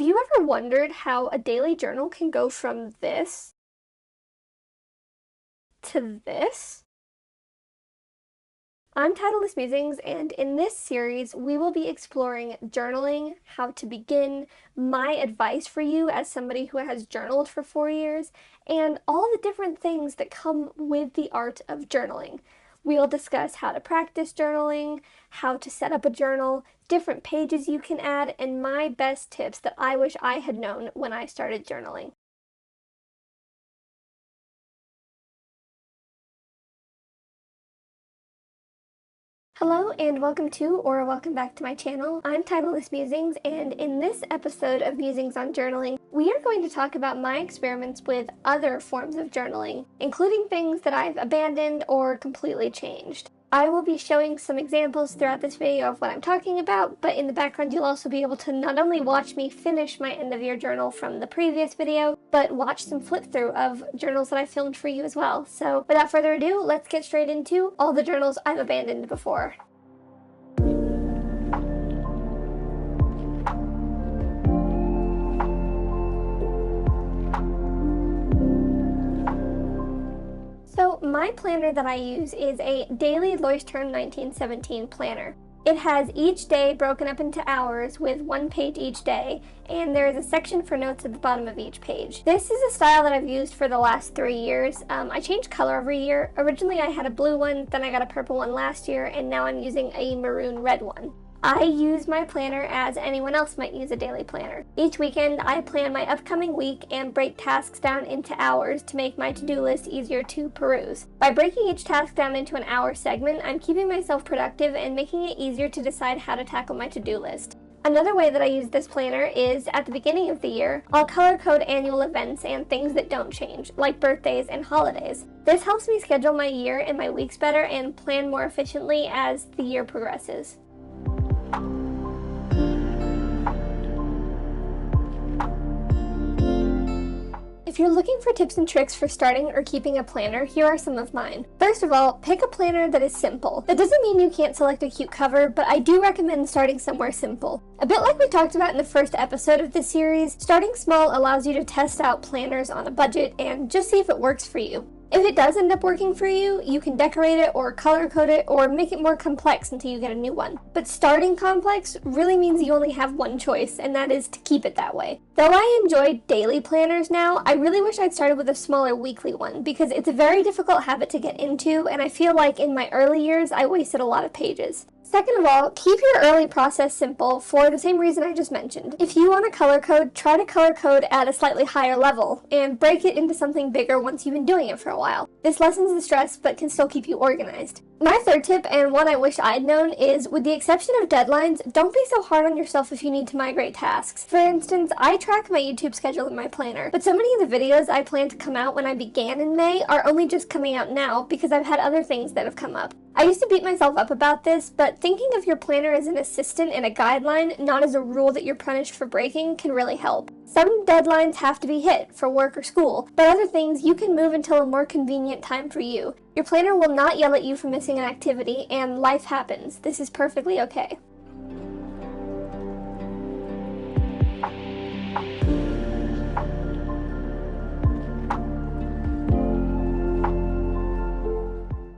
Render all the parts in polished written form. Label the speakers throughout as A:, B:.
A: Have you ever wondered how a daily journal can go from this to this? I'm Titleless Musings, and in this series, we will be exploring journaling, how to begin, my advice for you as somebody who has journaled for 4 years, and all the different things that come with the art of journaling. We'll discuss how to practice journaling, how to set up a journal, different pages you can add, and my best tips that I wish I had known when I started journaling. Hello and welcome to, or welcome back to my channel. I'm Titleless Musings, and in this episode of Musings on Journaling, we are going to talk about my experiments with other forms of journaling, including things that I've abandoned or completely changed. I will be showing some examples throughout this video of what I'm talking about, but in the background you'll also be able to not only watch me finish my end of year journal from the previous video, but watch some flip through of journals that I filmed for you as well. So without further ado, let's get straight into all the journals I've abandoned before. So my planner that I use is a daily Leuchtturm 1917 planner. It has each day broken up into hours with 1 page each day, and there is a section for notes at the bottom of each page. This is a style that I've used for the last 3 years. I change color every year. Originally I had a blue one, then I got a purple one last year, and now I'm using a maroon red one. I use my planner as anyone else might use a daily planner. Each weekend, I plan my upcoming week and break tasks down into hours to make my to-do list easier to peruse. By breaking each task down into an hour segment, I'm keeping myself productive and making it easier to decide how to tackle my to-do list. Another way that I use this planner is at the beginning of the year, I'll color code annual events and things that don't change, like birthdays and holidays. This helps me schedule my year and my weeks better and plan more efficiently as the year progresses. If you're looking for tips and tricks for starting or keeping a planner, here are some of mine. First of all, pick a planner that is simple. That doesn't mean you can't select a cute cover, but I do recommend starting somewhere simple. A bit like we talked about in the first episode of this series, starting small allows you to test out planners on a budget and just see if it works for you. If it does end up working for you, you can decorate it or color code it or make it more complex until you get a new one. But starting complex really means you only have one choice, and that is to keep it that way. Though I enjoy daily planners now, I really wish I'd started with a smaller weekly one because it's a very difficult habit to get into, and I feel like in my early years I wasted a lot of pages. Second of all, keep your early process simple for the same reason I just mentioned. If you want to color code, try to color code at a slightly higher level and break it into something bigger once you've been doing it for a while. This lessens the stress but can still keep you organized. My third tip, and one I wish I'd known, is with the exception of deadlines, don't be so hard on yourself if you need to migrate tasks. For instance, I track my YouTube schedule in my planner, but so many of the videos I planned to come out when I began in May are only just coming out now because I've had other things that have come up. I used to beat myself up about this, but thinking of your planner as an assistant and a guideline, not as a rule that you're punished for breaking, can really help. Some deadlines have to be hit for work or school, but other things you can move until a more convenient time for you. Your planner will not yell at you for missing an activity, and life happens. This is perfectly okay.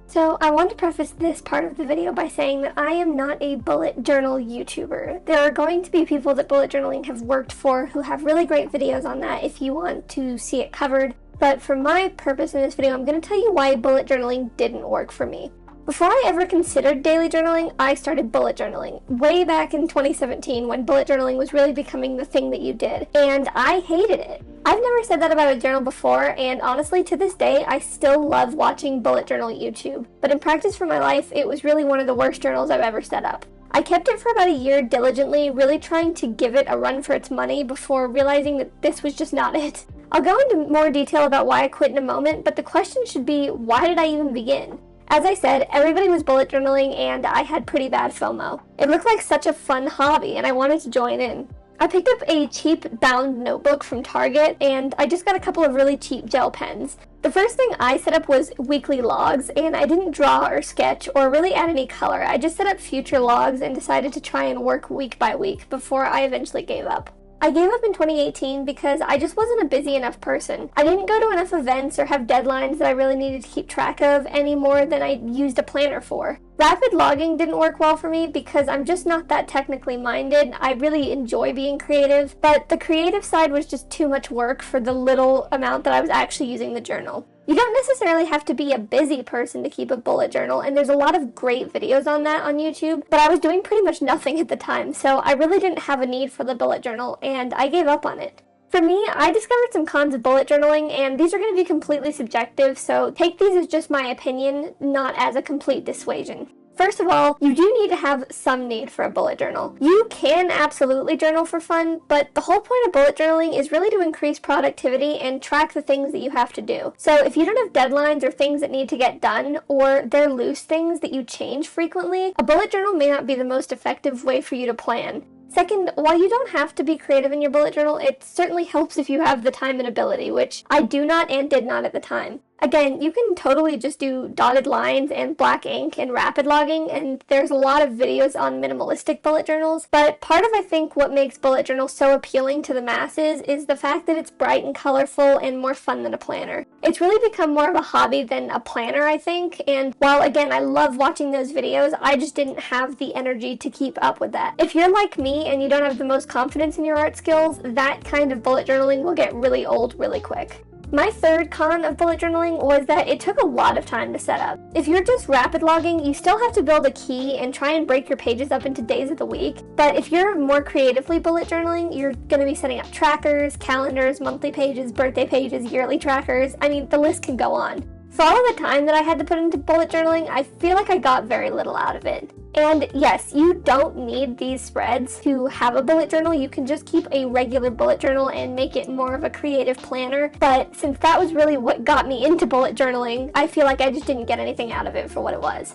A: So I want to preface this part of the video by saying that I am not a bullet journal YouTuber. There are going to be people that bullet journaling have worked for who have really great videos on that if you want to see it covered. But for my purpose in this video, I'm going to tell you why bullet journaling didn't work for me. Before I ever considered daily journaling, I started bullet journaling way back in 2017 when bullet journaling was really becoming the thing that you did, and I hated it. I've never said that about a journal before, and honestly to this day I still love watching bullet journal YouTube, but in practice for my life it was really one of the worst journals I've ever set up. I kept it for about a year diligently, really trying to give it a run for its money before realizing that this was just not it. I'll go into more detail about why I quit in a moment, but the question should be, why did I even begin? As I said, everybody was bullet journaling and I had pretty bad FOMO. It looked like such a fun hobby and I wanted to join in. I picked up a cheap bound notebook from Target and I just got a couple of really cheap gel pens. The first thing I set up was weekly logs, and I didn't draw or sketch or really add any color. I just set up future logs and decided to try and work week by week before I eventually gave up. I gave up in 2018 because I just wasn't a busy enough person. I didn't go to enough events or have deadlines that I really needed to keep track of any more than I used a planner for. Rapid logging didn't work well for me because I'm just not that technically minded. I really enjoy being creative, but the creative side was just too much work for the little amount that I was actually using the journal. You don't necessarily have to be a busy person to keep a bullet journal, and there's a lot of great videos on that on YouTube, but I was doing pretty much nothing at the time, so I really didn't have a need for the bullet journal, and I gave up on it. For me, I discovered some cons of bullet journaling, and these are going to be completely subjective, so take these as just my opinion, not as a complete dissuasion. First of all, you do need to have some need for a bullet journal. You can absolutely journal for fun, but the whole point of bullet journaling is really to increase productivity and track the things that you have to do. So if you don't have deadlines or things that need to get done, or they're loose things that you change frequently, a bullet journal may not be the most effective way for you to plan. Second, while you don't have to be creative in your bullet journal, it certainly helps if you have the time and ability, which I do not and did not at the time. Again, you can totally just do dotted lines and black ink and rapid logging, and there's a lot of videos on minimalistic bullet journals, but part of, I think, what makes bullet journals so appealing to the masses is the fact that it's bright and colorful and more fun than a planner. It's really become more of a hobby than a planner, I think, and while, again, I love watching those videos, I just didn't have the energy to keep up with that. If you're like me and you don't have the most confidence in your art skills, that kind of bullet journaling will get really old really quick. My third con of bullet journaling was that it took a lot of time to set up. If you're just rapid logging, you still have to build a key and try and break your pages up into days of the week. But if you're more creatively bullet journaling, you're going to be setting up trackers, calendars, monthly pages, birthday pages, yearly trackers. I mean, the list can go on. For all of the time that I had to put into bullet journaling, I feel like I got very little out of it. And yes, you don't need these spreads to have a bullet journal. You can just keep a regular bullet journal and make it more of a creative planner. But since that was really what got me into bullet journaling, I feel like I just didn't get anything out of it for what it was.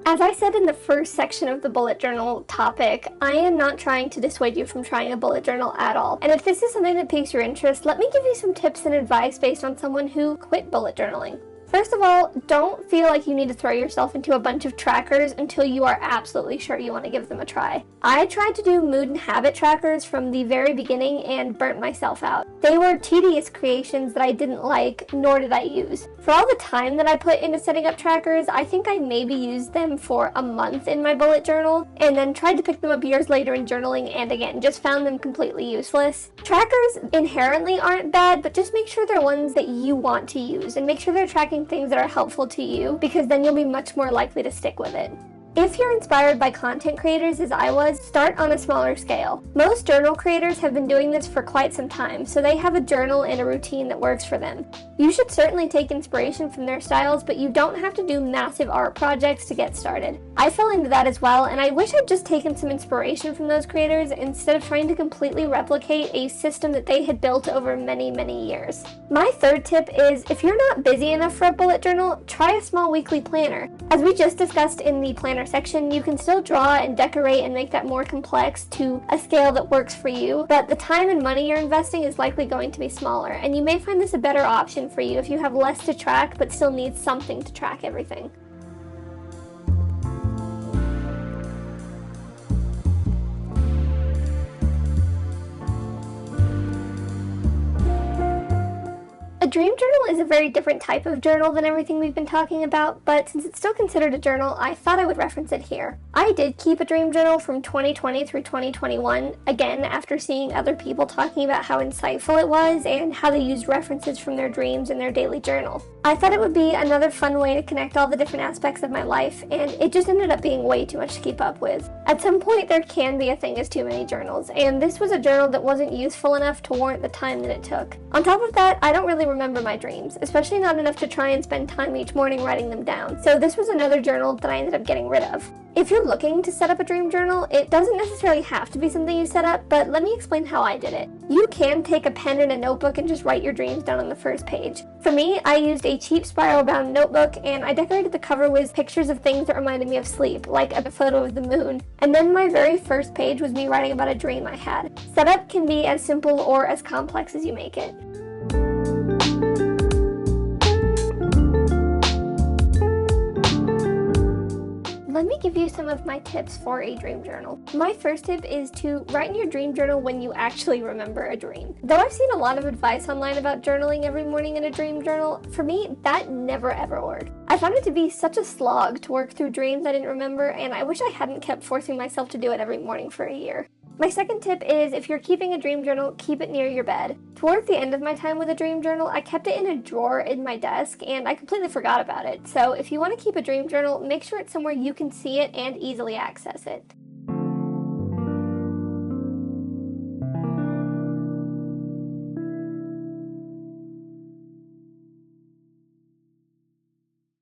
A: As I said in the first section of the bullet journal topic, I am not trying to dissuade you from trying a bullet journal at all. And if this is something that piques your interest, let me give you some tips and advice based on someone who quit bullet journaling. First of all, don't feel like you need to throw yourself into a bunch of trackers until you are absolutely sure you want to give them a try. I tried to do mood and habit trackers from the very beginning and burnt myself out. They were tedious creations that I didn't like, nor did I use. For all the time that I put into setting up trackers, I think I maybe used them for a month in my bullet journal, and then tried to pick them up years later in journaling, and again, just found them completely useless. Trackers inherently aren't bad, but just make sure they're ones that you want to use, and make sure they're tracking things that are helpful to you, because then you'll be much more likely to stick with it. If you're inspired by content creators as I was, start on a smaller scale. Most journal creators have been doing this for quite some time, so they have a journal and a routine that works for them. You should certainly take inspiration from their styles, but you don't have to do massive art projects to get started. I fell into that as well, and I wish I'd just taken some inspiration from those creators instead of trying to completely replicate a system that they had built over many, many years. My third tip is, if you're not busy enough for a bullet journal, try a small weekly planner. As we just discussed in the planner section, you can still draw and decorate and make that more complex to a scale that works for you, but the time and money you're investing is likely going to be smaller, and you may find this a better option for you if you have less to track but still need something to track everything. A dream journal is a very different type of journal than everything we've been talking about, but since it's still considered a journal, I thought I would reference it here. I did keep a dream journal from 2020 through 2021, again after seeing other people talking about how insightful it was and how they used references from their dreams in their daily journal. I thought it would be another fun way to connect all the different aspects of my life, and it just ended up being way too much to keep up with. At some point, there can be a thing as too many journals, and this was a journal that wasn't useful enough to warrant the time that it took. On top of that, I don't really remember my dreams, especially not enough to try and spend time each morning writing them down, so this was another journal that I ended up getting rid of. If you're looking to set up a dream journal, it doesn't necessarily have to be something you set up, but let me explain how I did it. You can take a pen and a notebook and just write your dreams down on the first page. For me, I used a cheap spiral-bound notebook, and I decorated the cover with pictures of things that reminded me of sleep, like a photo of the moon. And then my very first page was me writing about a dream I had. Setup can be as simple or as complex as you make it. Let me give you some of my tips for a dream journal. My first tip is to write in your dream journal when you actually remember a dream. Though I've seen a lot of advice online about journaling every morning in a dream journal, for me, that never ever worked. I found it to be such a slog to work through dreams I didn't remember, and I wish I hadn't kept forcing myself to do it every morning for a year. My second tip is, if you're keeping a dream journal, keep it near your bed. Towards the end of my time with a dream journal, I kept it in a drawer in my desk, and I completely forgot about it. So if you want to keep a dream journal, make sure it's somewhere you can see it and easily access it.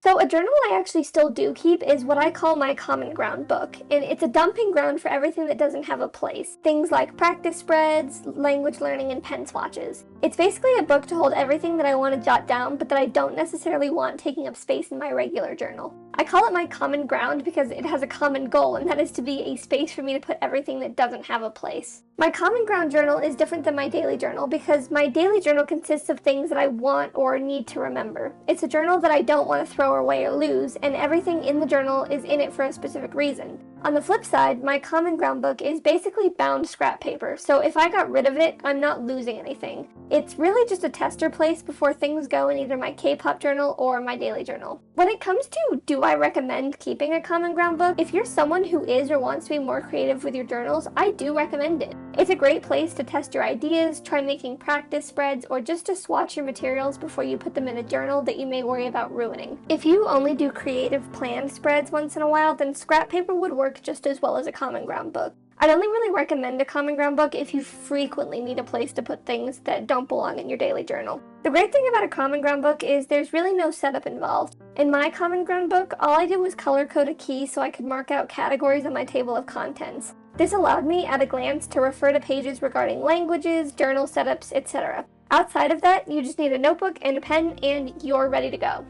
A: So a journal I actually still do keep is what I call my common ground book, and it's a dumping ground for everything that doesn't have a place. Things like practice spreads, language learning, and pen swatches. It's basically a book to hold everything that I want to jot down, but that I don't necessarily want taking up space in my regular journal. I call it my common ground because it has a common goal, and that is to be a space for me to put everything that doesn't have a place. My common ground journal is different than my daily journal because my daily journal consists of things that I want or need to remember. It's a journal that I don't want to throw away or lose, and everything in the journal is in it for a specific reason. On the flip side, my common ground book is basically bound scrap paper, so if I got rid of it, I'm not losing anything. It's really just a tester place before things go in either my K-pop journal or my daily journal. When it comes to do I recommend keeping a common ground book, if you're someone who is or wants to be more creative with your journals, I do recommend it. It's a great place to test your ideas, try making practice spreads, or just to swatch your materials before you put them in a journal that you may worry about ruining. If you only do creative planned spreads once in a while, then scrap paper would work just as well as a common ground book. I'd only really recommend a common ground book if you frequently need a place to put things that don't belong in your daily journal. The great thing about a common ground book is there's really no setup involved. In my common ground book, all I did was color code a key so I could mark out categories on my table of contents. This allowed me at a glance to refer to pages regarding languages, journal setups, etc. Outside of that, you just need a notebook and a pen and you're ready to go.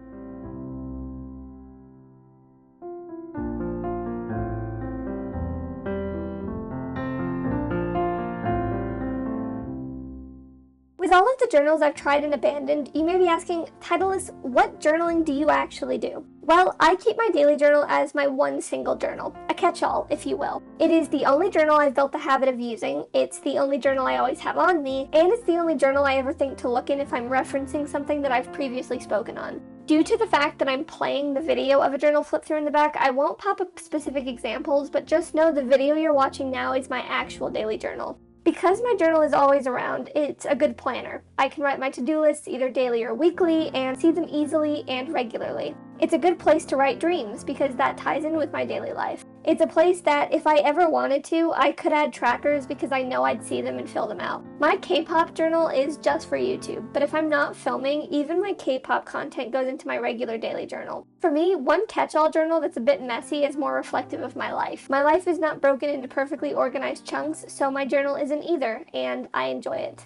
A: With all of the journals I've tried and abandoned, you may be asking, Titleless, what journaling do you actually do? Well, I keep my daily journal as my one single journal, a catch-all, if you will. It is the only journal I've built the habit of using, it's the only journal I always have on me, and it's the only journal I ever think to look in if I'm referencing something that I've previously spoken on. Due to the fact that I'm playing the video of a journal flip through in the back, I won't pop up specific examples, but just know the video you're watching now is my actual daily journal. Because my journal is always around, it's a good planner. I can write my to-do lists either daily or weekly and see them easily and regularly. It's a good place to write dreams because that ties in with my daily life. It's a place that, if I ever wanted to, I could add trackers because I know I'd see them and fill them out. My K-pop journal is just for YouTube, but if I'm not filming, even my K-pop content goes into my regular daily journal. For me, one catch-all journal that's a bit messy is more reflective of my life. My life is not broken into perfectly organized chunks, so my journal isn't either, and I enjoy it.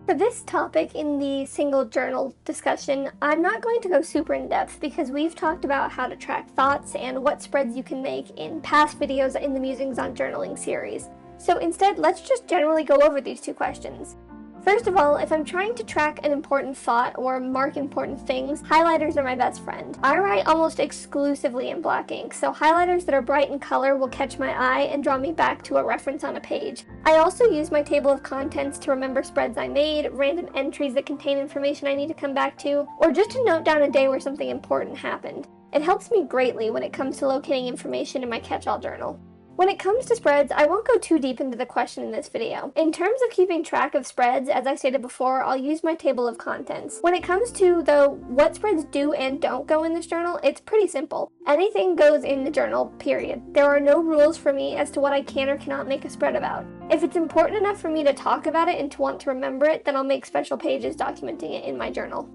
A: For this topic in the single journal discussion, I'm not going to go super in depth because we've talked about how to track thoughts and what spreads you can make in past videos in the Musings on Journaling series. So instead, let's just generally go over these two questions. First of all, if I'm trying to track an important thought or mark important things, highlighters are my best friend. I write almost exclusively in black ink, so highlighters that are bright in color will catch my eye and draw me back to a reference on a page. I also use my table of contents to remember spreads I made, random entries that contain information I need to come back to, or just to note down a day where something important happened. It helps me greatly when it comes to locating information in my catch-all journal. When it comes to spreads, I won't go too deep into the question in this video. In terms of keeping track of spreads, as I stated before, I'll use my table of contents. When it comes to, though, what spreads do and don't go in this journal, it's pretty simple. Anything goes in the journal, period. There are no rules for me as to what I can or cannot make a spread about. If it's important enough for me to talk about it and to want to remember it, then I'll make special pages documenting it in my journal.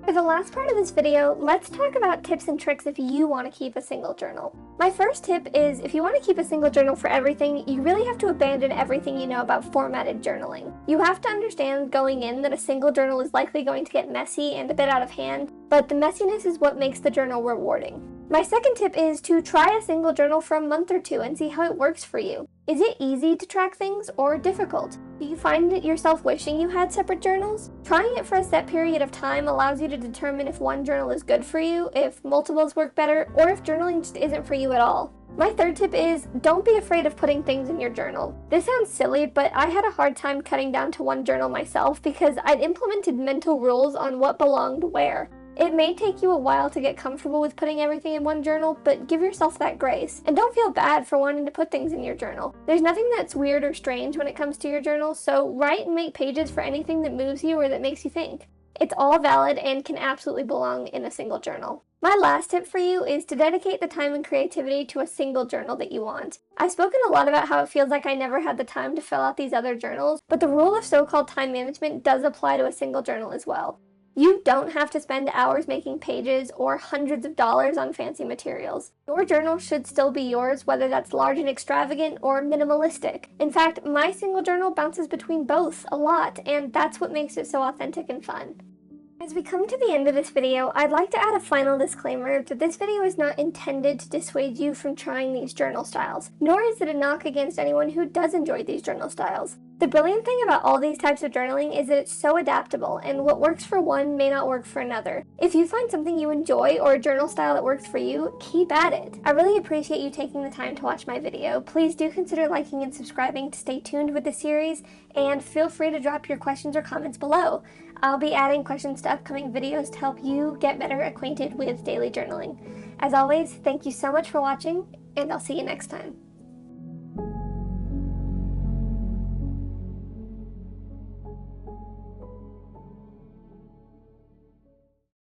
A: For the last part of this video, let's talk about tips and tricks if you want to keep a single journal. My first tip is, if you want to keep a single journal for everything, you really have to abandon everything you know about formatted journaling. You have to understand going in that a single journal is likely going to get messy and a bit out of hand, but the messiness is what makes the journal rewarding. My second tip is to try a single journal for a month or two and see how it works for you. Is it easy to track things or difficult? Do you find yourself wishing you had separate journals? Trying it for a set period of time allows you to determine if one journal is good for you, if multiples work better, or if journaling just isn't for you at all. My third tip is don't be afraid of putting things in your journal. This sounds silly, but I had a hard time cutting down to one journal myself because I'd implemented mental rules on what belonged where. It may take you a while to get comfortable with putting everything in one journal, but give yourself that grace. And don't feel bad for wanting to put things in your journal. There's nothing that's weird or strange when it comes to your journal, so write and make pages for anything that moves you or that makes you think. It's all valid and can absolutely belong in a single journal. My last tip for you is to dedicate the time and creativity to a single journal that you want. I've spoken a lot about how it feels like I never had the time to fill out these other journals, but the rule of so-called time management does apply to a single journal as well. You don't have to spend hours making pages or hundreds of dollars on fancy materials. Your journal should still be yours, whether that's large and extravagant or minimalistic. In fact, my single journal bounces between both a lot, and that's what makes it so authentic and fun. As we come to the end of this video, I'd like to add a final disclaimer that this video is not intended to dissuade you from trying these journal styles, nor is it a knock against anyone who does enjoy these journal styles. The brilliant thing about all these types of journaling is that it's so adaptable, and what works for one may not work for another. If you find something you enjoy or a journal style that works for you, keep at it. I really appreciate you taking the time to watch my video. Please do consider liking and subscribing to stay tuned with the series, and feel free to drop your questions or comments below. I'll be adding questions to upcoming videos to help you get better acquainted with daily journaling. As always, thank you so much for watching, and I'll see you next time.